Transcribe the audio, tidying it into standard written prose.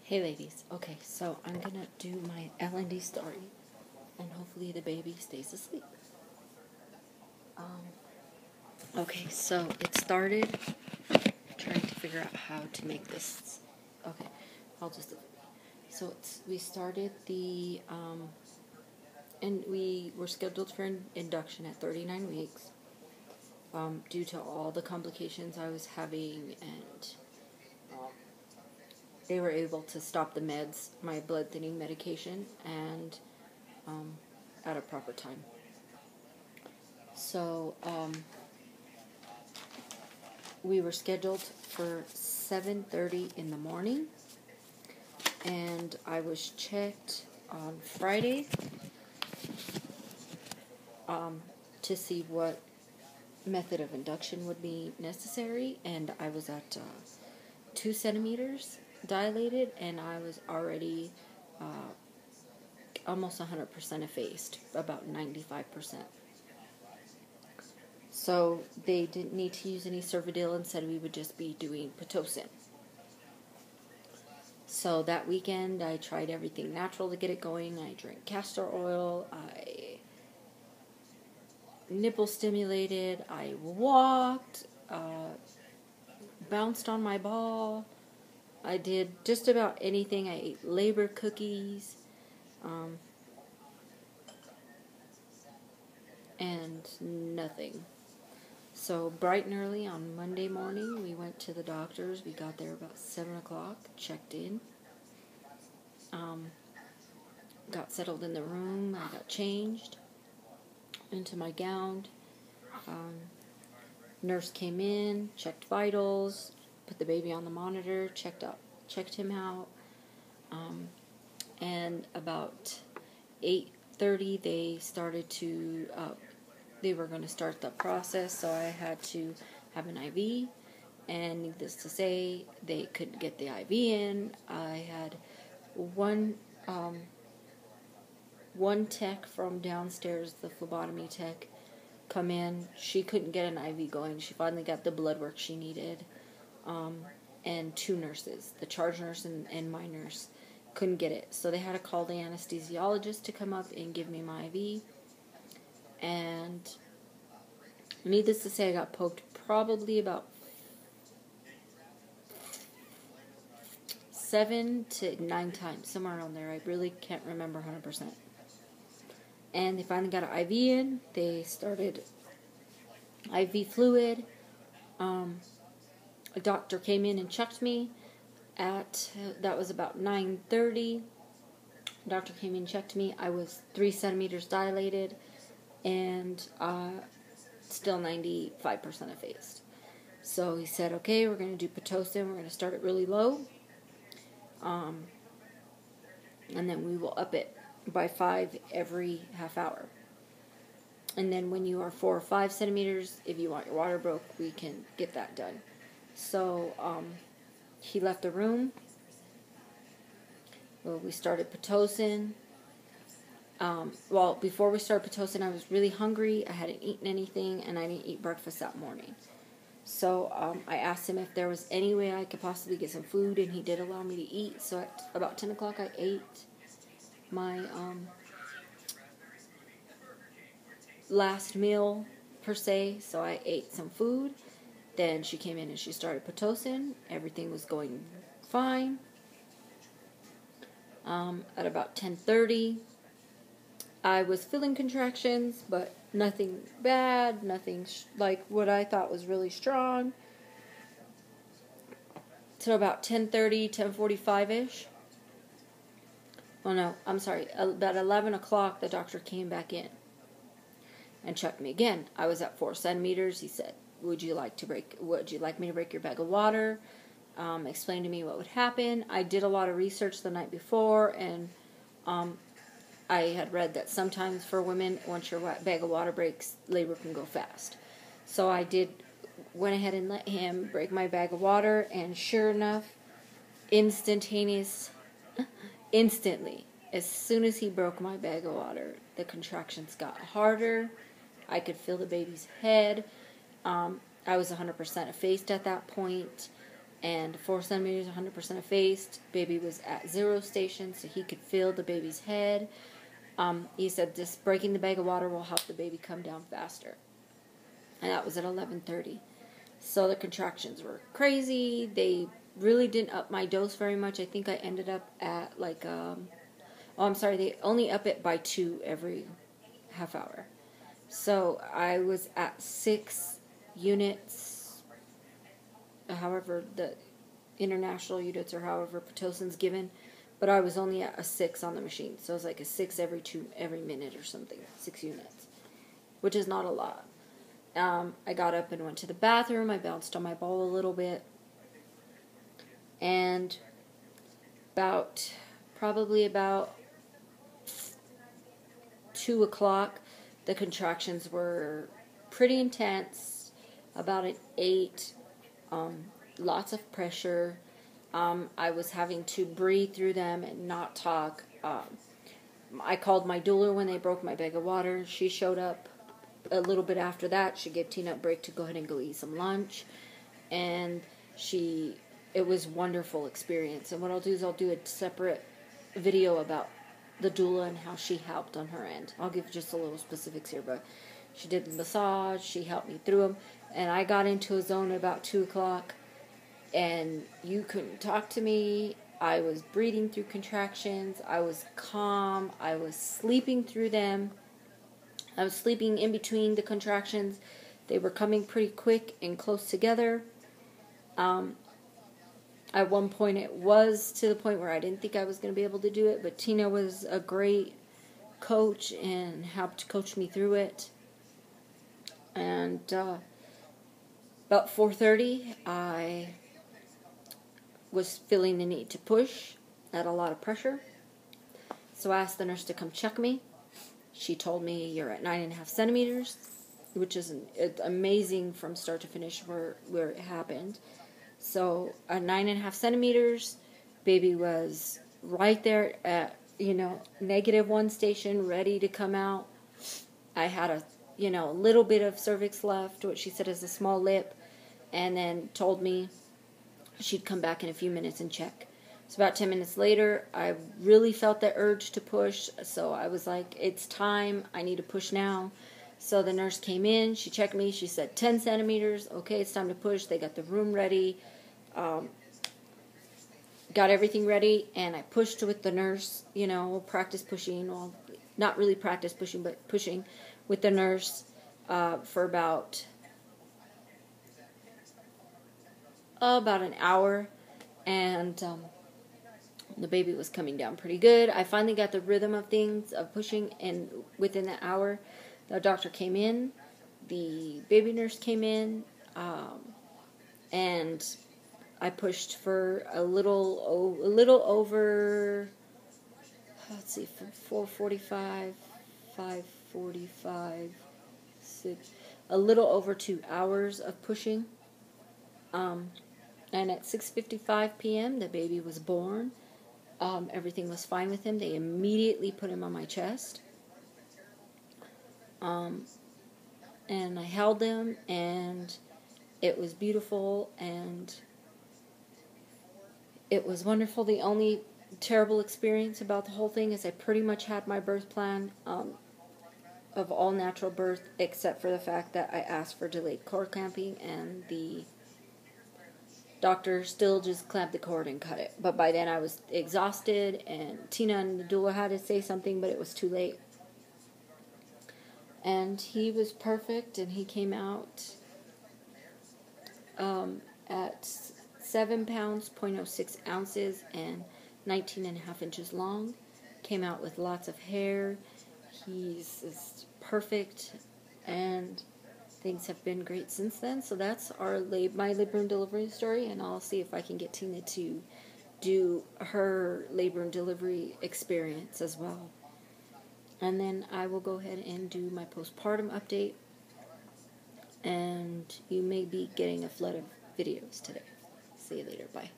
Hey ladies, okay, so I'm gonna do my L&D story, and hopefully the baby stays asleep. Okay, so it started trying to figure out how to make this. Okay, I'll just. So we started and we were scheduled for induction at 39 weeks, due to all the complications I was having, and they were able to stop the meds, my blood thinning medication, and at a proper time. So, we were scheduled for 7:30 in the morning, and I was checked on Friday to see what method of induction would be necessary, and I was at 2 centimeters dilated, and I was already almost 100% effaced, about 95%. So they didn't need to use any Cervidil and said we would just be doing Pitocin. So that weekend I tried everything natural to get it going. I drank castor oil, I nipple stimulated, I walked, bounced on my ball. I did just about anything. I ate labor cookies, and nothing. So bright and early on Monday morning, we went to the doctor's. We got there about 7 o'clock, checked in, got settled in the room. I got changed into my gown. Nurse came in, checked vitals, put the baby on the monitor, checked him out, and about 8:30 they were going to start the process, so I had to have an IV, and needless to say, they couldn't get the IV in. I had one tech from downstairs, the phlebotomy tech, come in. She couldn't get an IV going. She finally got the blood work she needed, and 2 nurses, the charge nurse and my nurse, couldn't get it. So they had to call the anesthesiologist to come up and give me my IV. And needless to say, I got poked probably about 7 to 9 times, somewhere around there. I really can't remember 100%. And they finally got an IV in. They started IV fluid. A doctor came in and checked me that was about 9:30. Doctor came in and checked me. I was 3 centimeters dilated and still 95% effaced. So he said, okay, we're going to do Pitocin. We're going to start it really low. And then we will up it by 5 every half hour. And then when you are 4 or 5 centimeters, if you want your water broke, we can get that done. So he left the room. Well, we started Pitocin. Before we started Pitocin, I was really hungry. I hadn't eaten anything, and I didn't eat breakfast that morning. So I asked him if there was any way I could possibly get some food, and he did allow me to eat. So at about 10 o'clock, I ate my last meal, per se. So I ate some food. Then she came in and she started Pitocin. Everything was going fine. At about 10:30, I was feeling contractions, but nothing bad, nothing like what I thought was really strong. So about 10:30, 10:45-ish. Oh no, I'm sorry. About 11 o'clock, the doctor came back in and checked me again. I was at 4 centimeters. He said, would you like me to break your bag of water? Explain to me what would happen. I did a lot of research the night before, and I had read that sometimes for women, once your bag of water breaks, labor can go fast. So I went ahead and let him break my bag of water, and sure enough, instantly, as soon as he broke my bag of water, the contractions got harder. I could feel the baby's head. I was 100% effaced at that point. and 4 centimeters, 100% effaced. Baby was at 0 station, so he could feel the baby's head. He said just breaking the bag of water will help the baby come down faster. And that was at 11:30. So the contractions were crazy. They really didn't up my dose very much. I think I ended up at like, they only up it by 2 every half hour. So I was at 6 units, however the international units or however Pitocin's given, but I was only at a 6 on the machine. So it was like a 6 every minute or something, 6 units, which is not a lot. I got up and went to the bathroom. I bounced on my ball a little bit. And probably about 2 o'clock, the contractions were pretty intense, about an 8, lots of pressure. I was having to breathe through them and not talk. I called my doula when they broke my bag of water. She showed up a little bit after that. She gave Tina a break to go ahead and go eat some lunch. And it was a wonderful experience. And what I'll do is I'll do a separate video about the doula and how she helped on her end. I'll give just a little specifics here, but she did the massage, she helped me through them, and I got into a zone at about 2 o'clock, and you couldn't talk to me. I was breathing through contractions, I was calm, I was sleeping through them, I was sleeping in between the contractions. They were coming pretty quick and close together. At one point it was to the point where I didn't think I was going to be able to do it, but Tina was a great coach and helped coach me through it. And about 4:30, I was feeling the need to push. I had a lot of pressure. So I asked the nurse to come check me. She told me you're at 9.5 centimeters, which is amazing from start to finish where it happened. So at 9.5 centimeters, baby was right there at, -1 station, ready to come out. I had a little bit of cervix left, what she said is a small lip, and then told me she'd come back in a few minutes and check. So about 10 minutes later, I really felt the urge to push, so I was like, it's time, I need to push now. So the nurse came in, she checked me, she said 10 centimeters, okay, it's time to push. They got the room ready, got everything ready, and I pushed with the nurse, practice pushing, well, not really practice pushing, but pushing with the nurse for about an hour, and the baby was coming down pretty good. I finally got the rhythm of things, of pushing, and within the hour, the doctor came in, the baby nurse came in, and I pushed for a little over, let's see, 4:45, 5:45, 6, a little over 2 hours of pushing. And at 6:55 p.m., the baby was born. Everything was fine with him. They immediately put him on my chest. And I held him, and it was beautiful, and it was wonderful. The only terrible experience about the whole thing is I pretty much had my birth plan of all natural birth, except for the fact that I asked for delayed cord clamping, and the doctor still just clamped the cord and cut it. But by then I was exhausted, and Tina and the doula had to say something, but it was too late. And he was perfect, and he came out at 7 pounds, 0.06 ounces, and 19.5 inches long. Came out with lots of hair. He's perfect, and things have been great since then. So that's my labor and delivery story, and I'll see if I can get Tina to do her labor and delivery experience as well. And then I will go ahead and do my postpartum update, and you may be getting a flood of videos today. See you later. Bye.